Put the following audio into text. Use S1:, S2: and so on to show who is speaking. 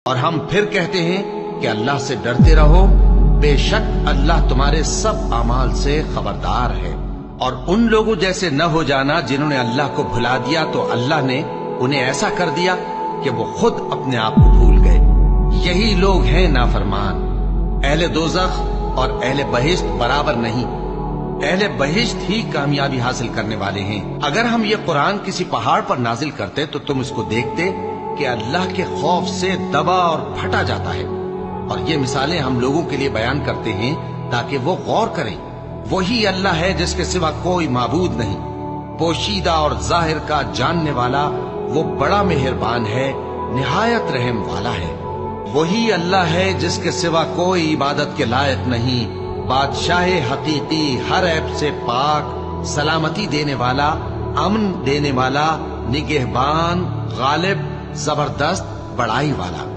S1: اور ہم پھر کہتے ہیں کہ اللہ سے ڈرتے رہو، بے شک اللہ تمہارے سب اعمال سے خبردار ہے۔ اور ان لوگوں جیسے نہ ہو جانا جنہوں نے اللہ کو بھلا دیا تو اللہ نے انہیں ایسا کر دیا کہ وہ خود اپنے آپ کو بھول گئے۔ یہی لوگ ہیں نافرمان۔ اہل دوزخ اور اہل بہشت برابر نہیں، اہل بہشت ہی کامیابی حاصل کرنے والے ہیں۔ اگر ہم یہ قرآن کسی پہاڑ پر نازل کرتے تو تم اس کو دیکھتے کہ اللہ کے خوف سے دبا اور پھٹا جاتا ہے۔ اور یہ مثالیں ہم لوگوں کے لیے بیان کرتے ہیں تاکہ وہ غور کریں۔ وہی اللہ ہے جس کے سوا کوئی معبود نہیں، پوشیدہ اور ظاہر کا جاننے والا، وہ بڑا مہربان ہے، نہایت رحم والا ہے۔ وہی اللہ ہے جس کے سوا کوئی عبادت کے لائق نہیں، بادشاہ حقیقی، ہر عیب سے پاک، سلامتی دینے والا، امن دینے والا، نگہبان، غالب، زبردست، بڑائی والا۔